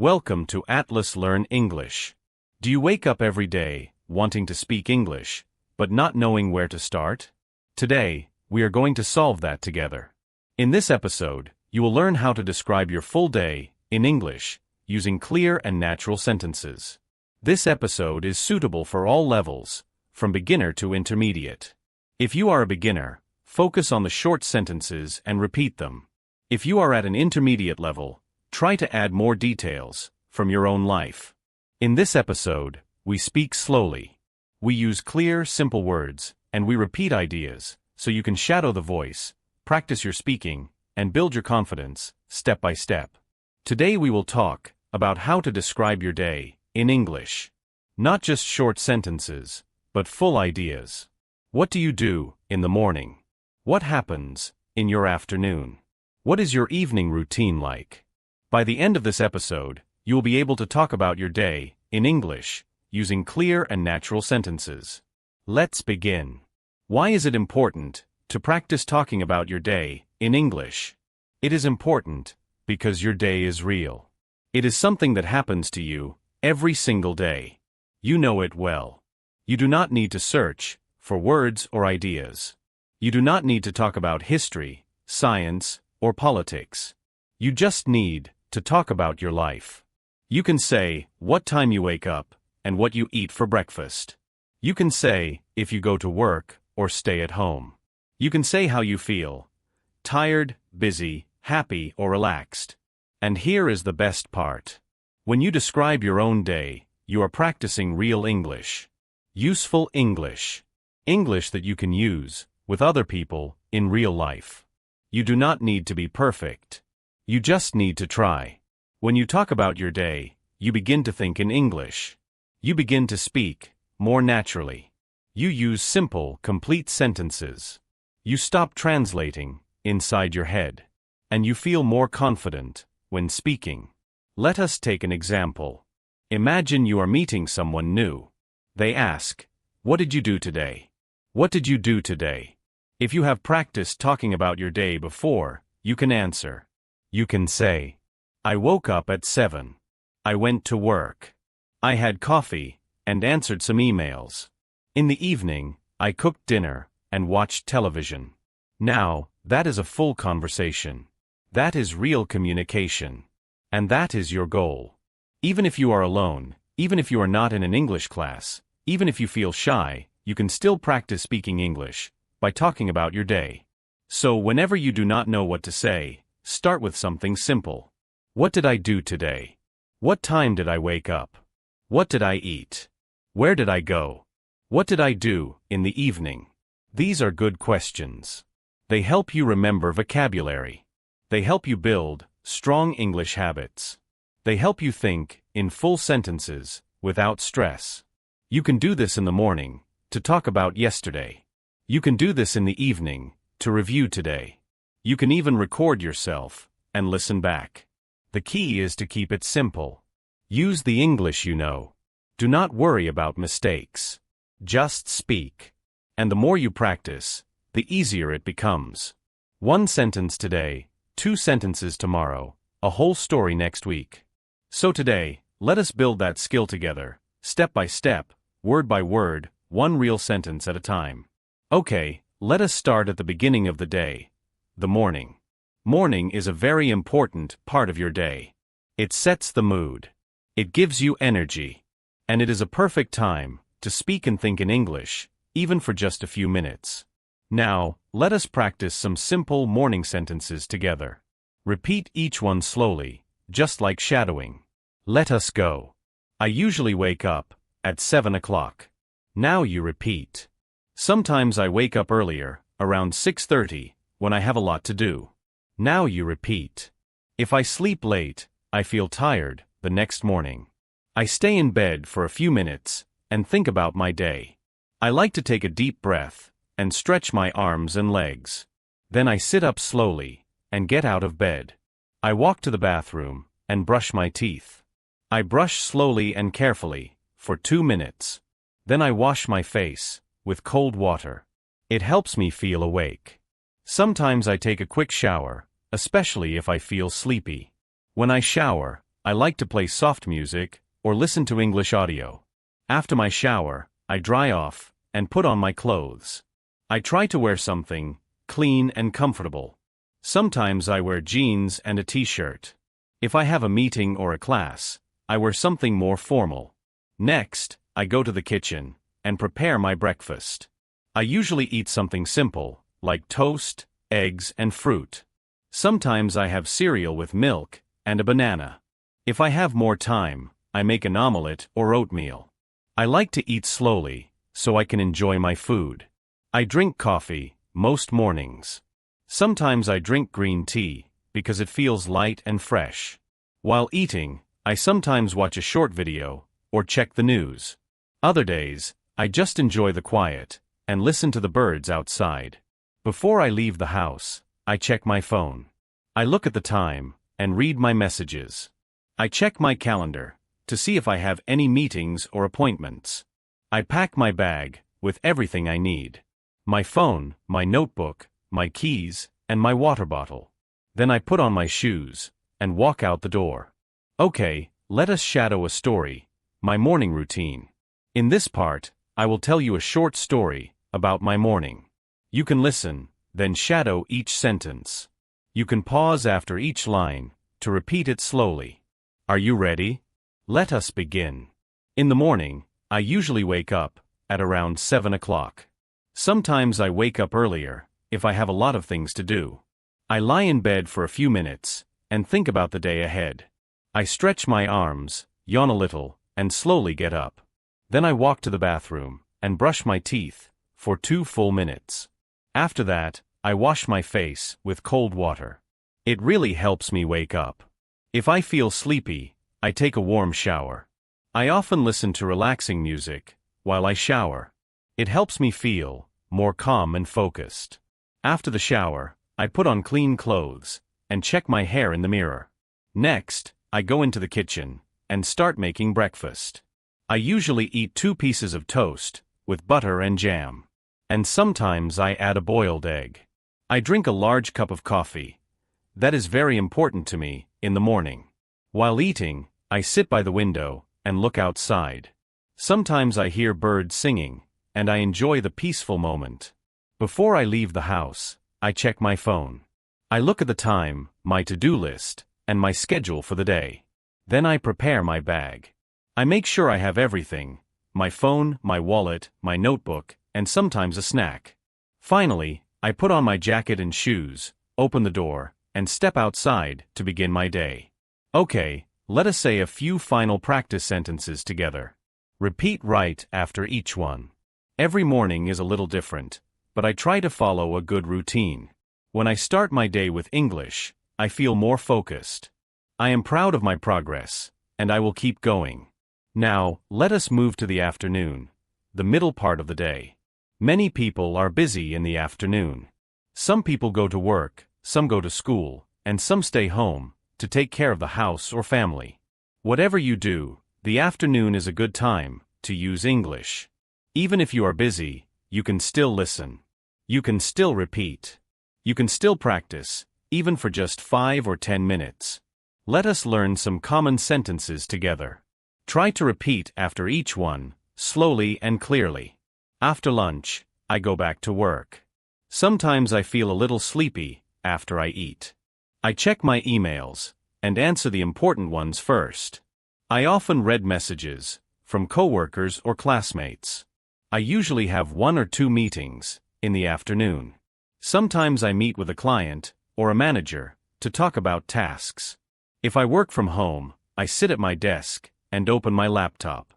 Welcome to Atlas Learn English. Do you wake up every day wanting to speak English, but not knowing where to start? Today, we are going to solve that together. In this episode, you will learn how to describe your full day in English using clear and natural sentences. This episode is suitable for all levels, from beginner to intermediate. If you are a beginner, focus on the short sentences and repeat them. If you are at an intermediate level, try to add more details from your own life. In this episode, we speak slowly. We use clear, simple words, and we repeat ideas, so you can shadow the voice, practice your speaking, and build your confidence, step by step. Today we will talk about how to describe your day in English. Not just short sentences, but full ideas. What do you do in the morning? What happens in your afternoon? What is your evening routine like? By the end of this episode, you will be able to talk about your day in English using clear and natural sentences. Let's begin. Why is it important to practice talking about your day in English? It is important because your day is real. It is something that happens to you every single day. You know it well. You do not need to search for words or ideas. You do not need to talk about history, science, or politics. You just need to talk about your life. You can say what time you wake up and what you eat for breakfast. You can say if you go to work or stay at home. You can say how you feel: tired, busy, happy, or relaxed. And here is the best part. When you describe your own day, you are practicing real English. Useful English. English that you can use with other people in real life. You do not need to be perfect. You just need to try. When you talk about your day, you begin to think in English. You begin to speak more naturally. You use simple, complete sentences. You stop translating inside your head. And you feel more confident when speaking. Let us take an example. Imagine you are meeting someone new. They ask, "What did you do today?" What did you do today? If you have practiced talking about your day before, you can answer. You can say, "I woke up at 7. I went to work. I had coffee and answered some emails. In the evening, I cooked dinner and watched television." Now, that is a full conversation. That is real communication. And that is your goal. Even if you are alone, even if you are not in an English class, even if you feel shy, you can still practice speaking English by talking about your day. So whenever you do not know what to say, start with something simple. What did I do today? What time did I wake up? What did I eat? Where did I go? What did I do in the evening? These are good questions. They help you remember vocabulary. They help you build strong English habits. They help you think in full sentences without stress. You can do this in the morning to talk about yesterday. You can do this in the evening to review today. You can even record yourself and listen back. The key is to keep it simple. Use the English you know. Do not worry about mistakes. Just speak. And the more you practice, the easier it becomes. One sentence today, 2 sentences tomorrow, a whole story next week. So today, let us build that skill together, step by step, word by word, one real sentence at a time. Okay, let us start at the beginning of the day. The morning. Morning is a very important part of your day. It sets the mood. It gives you energy. And it is a perfect time to speak and think in English, even for just a few minutes. Now, let us practice some simple morning sentences together. Repeat each one slowly, just like shadowing. Let us go. I usually wake up at 7 o'clock. Now you repeat. Sometimes I wake up earlier, around 6:30, when I have a lot to do. Now you repeat. If I sleep late, I feel tired the next morning. I stay in bed for a few minutes and think about my day. I like to take a deep breath and stretch my arms and legs. Then I sit up slowly and get out of bed. I walk to the bathroom and brush my teeth. I brush slowly and carefully for 2 minutes. Then I wash my face with cold water. It helps me feel awake. Sometimes I take a quick shower, especially if I feel sleepy. When I shower, I like to play soft music or listen to English audio. After my shower, I dry off and put on my clothes. I try to wear something clean and comfortable. Sometimes I wear jeans and a t-shirt. If I have a meeting or a class, I wear something more formal. Next, I go to the kitchen and prepare my breakfast. I usually eat something simple, like toast, eggs, and fruit. Sometimes I have cereal with milk and a banana. If I have more time, I make an omelette or oatmeal. I like to eat slowly, so I can enjoy my food. I drink coffee most mornings. Sometimes I drink green tea, because it feels light and fresh. While eating, I sometimes watch a short video or check the news. Other days, I just enjoy the quiet and listen to the birds outside. Before I leave the house, I check my phone. I look at the time and read my messages. I check my calendar to see if I have any meetings or appointments. I pack my bag with everything I need. My phone, my notebook, my keys, and my water bottle. Then I put on my shoes and walk out the door. Okay, let us shadow a story, my morning routine. In this part, I will tell you a short story about my morning. You can listen, then shadow each sentence. You can pause after each line to repeat it slowly. Are you ready? Let us begin. In the morning, I usually wake up at around 7 o'clock. Sometimes I wake up earlier if I have a lot of things to do. I lie in bed for a few minutes and think about the day ahead. I stretch my arms, yawn a little, and slowly get up. Then I walk to the bathroom and brush my teeth for 2 full minutes. After that, I wash my face with cold water. It really helps me wake up. If I feel sleepy, I take a warm shower. I often listen to relaxing music while I shower. It helps me feel more calm and focused. After the shower, I put on clean clothes and check my hair in the mirror. Next, I go into the kitchen and start making breakfast. I usually eat 2 pieces of toast with butter and jam. And sometimes I add a boiled egg. I drink a large cup of coffee. That is very important to me in the morning. While eating, I sit by the window and look outside. Sometimes I hear birds singing, and I enjoy the peaceful moment. Before I leave the house, I check my phone. I look at the time, my to-do list, and my schedule for the day. Then I prepare my bag. I make sure I have everything: my phone, my wallet, my notebook, and sometimes a snack. Finally, I put on my jacket and shoes, open the door, and step outside to begin my day. Okay, let us say a few final practice sentences together. Repeat right after each one. Every morning is a little different, but I try to follow a good routine. When I start my day with English, I feel more focused. I am proud of my progress, and I will keep going. Now, let us move to the afternoon, the middle part of the day. Many people are busy in the afternoon. Some people go to work, some go to school, and some stay home to take care of the house or family. Whatever you do, the afternoon is a good time to use English. Even if you are busy, you can still listen. You can still repeat. You can still practice, even for just 5 or 10 minutes. Let us learn some common sentences together. Try to repeat after each one, slowly and clearly. After lunch, I go back to work. Sometimes I feel a little sleepy after I eat. I check my emails and answer the important ones first. I often read messages from coworkers or classmates. I usually have 1 or 2 meetings in the afternoon. Sometimes I meet with a client or a manager to talk about tasks. If I work from home, I sit at my desk and open my laptop.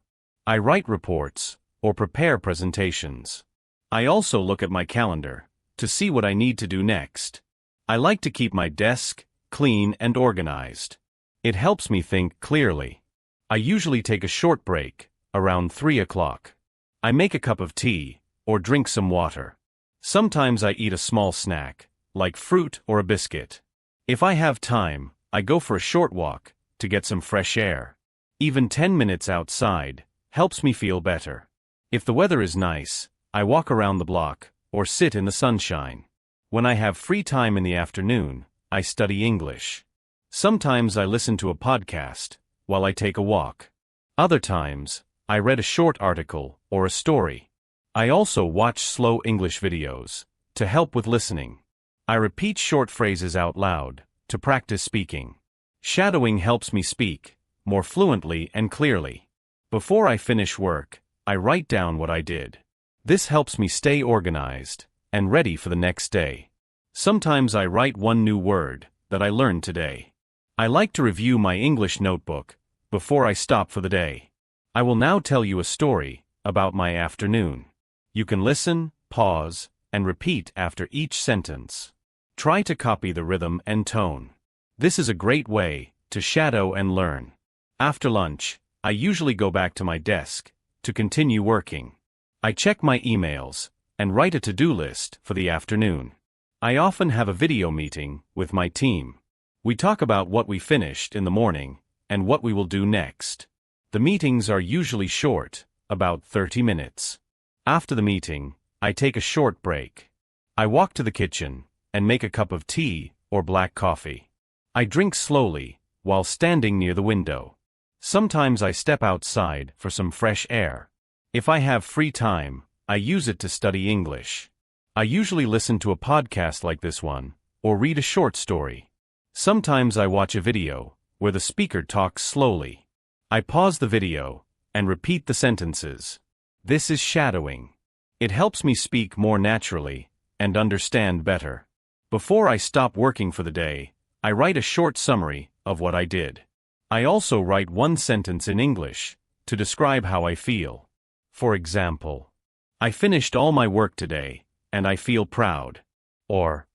I write reports or prepare presentations. I also look at my calendar to see what I need to do next. I like to keep my desk clean and organized. It helps me think clearly. I usually take a short break around 3 o'clock. I make a cup of tea or drink some water. Sometimes I eat a small snack, like fruit or a biscuit. If I have time, I go for a short walk to get some fresh air. Even 10 minutes outside helps me feel better. If the weather is nice, I walk around the block or sit in the sunshine. When I have free time in the afternoon, I study English. Sometimes I listen to a podcast while I take a walk. Other times, I read a short article or a story. I also watch slow English videos to help with listening. I repeat short phrases out loud to practice speaking. Shadowing helps me speak more fluently and clearly. Before I finish work, I write down what I did. This helps me stay organized and ready for the next day. Sometimes I write one new word that I learned today. I like to review my English notebook before I stop for the day. I will now tell you a story about my afternoon. You can listen, pause, and repeat after each sentence. Try to copy the rhythm and tone. This is a great way to shadow and learn. After lunch, I usually go back to my desk to continue working. I check my emails and write a to-do list for the afternoon. I often have a video meeting with my team. We talk about what we finished in the morning and what we will do next. The meetings are usually short, about 30 minutes. After the meeting, I take a short break. I walk to the kitchen and make a cup of tea or black coffee. I drink slowly while standing near the window. Sometimes I step outside for some fresh air. If I have free time, I use it to study English. I usually listen to a podcast like this one or read a short story. Sometimes I watch a video where the speaker talks slowly. I pause the video and repeat the sentences. This is shadowing. It helps me speak more naturally and understand better. Before I stop working for the day, I write a short summary of what I did. I also write one sentence in English to describe how I feel. For example, I finished all my work today, and I feel proud. Or,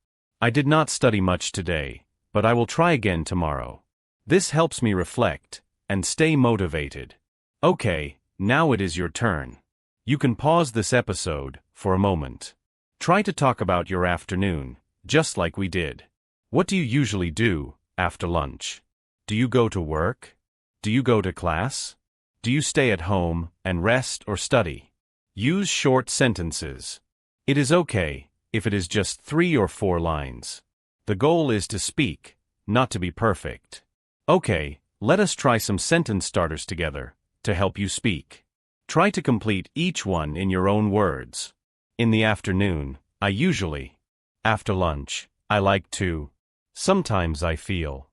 I did not study much today, but I will try again tomorrow. This helps me reflect and stay motivated. Okay, now it is your turn. You can pause this episode for a moment. Try to talk about your afternoon, just like we did. What do you usually do after lunch? Do you go to work? Do you go to class? Do you stay at home and rest or study? Use short sentences. It is okay if it is just 3 or 4 lines. The goal is to speak, not to be perfect. Okay, let us try some sentence starters together to help you speak. Try to complete each one in your own words. In the afternoon, I usually. After lunch, I like to. Sometimes I feel.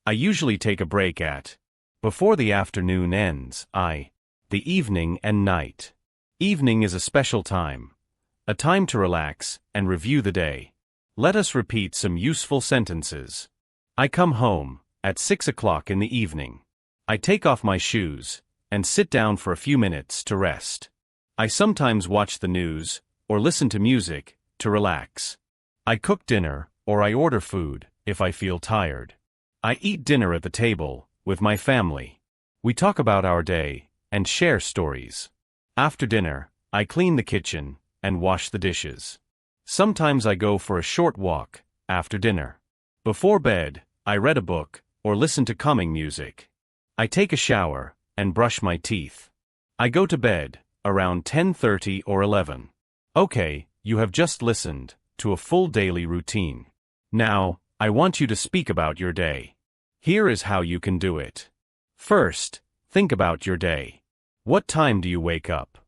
I usually take a break at. Before the afternoon ends, I. The evening and night. Evening is a special time. A time to relax and review the day. Let us repeat some useful sentences. I come home at 6 o'clock in the evening. I take off my shoes and sit down for a few minutes to rest. I sometimes watch the news or listen to music to relax. I cook dinner or I order food if I feel tired. I eat dinner at the table with my family. We talk about our day and share stories. After dinner, I clean the kitchen and wash the dishes. Sometimes I go for a short walk after dinner. Before bed, I read a book or listen to calming music. I take a shower and brush my teeth. I go to bed around 10:30 or 11. Okay, you have just listened to a full daily routine. Now, I want you to speak about your day. Here is how you can do it. First, think about your day. What time do you wake up?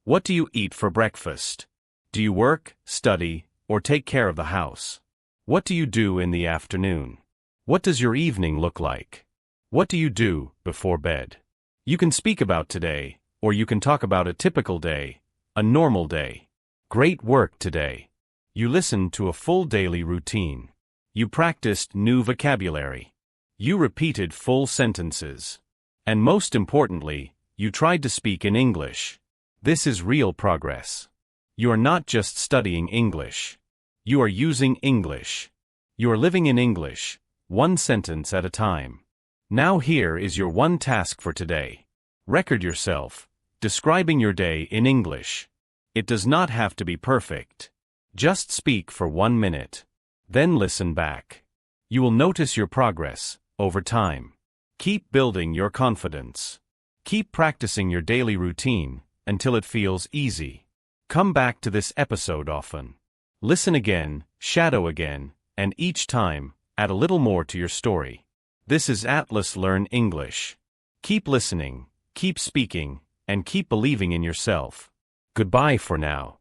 What do you eat for breakfast? Do you work, study, or take care of the house? What do you do in the afternoon? What does your evening look like? What do you do before bed? You can speak about today, or you can talk about a typical day, a normal day. Great work today. You listened to a full daily routine. You practiced new vocabulary. You repeated full sentences. And most importantly, you tried to speak in English. This is real progress. You are not just studying English. You are using English. You are living in English, one sentence at a time. Now here is your one task for today. Record yourself, describing your day in English. It does not have to be perfect. Just speak for 1 minute. Then listen back. You will notice your progress over time. Keep building your confidence. Keep practicing your daily routine until it feels easy. Come back to this episode often. Listen again, shadow again, and each time, add a little more to your story. This is Atlas Learn English. Keep listening, keep speaking, and keep believing in yourself. Goodbye for now.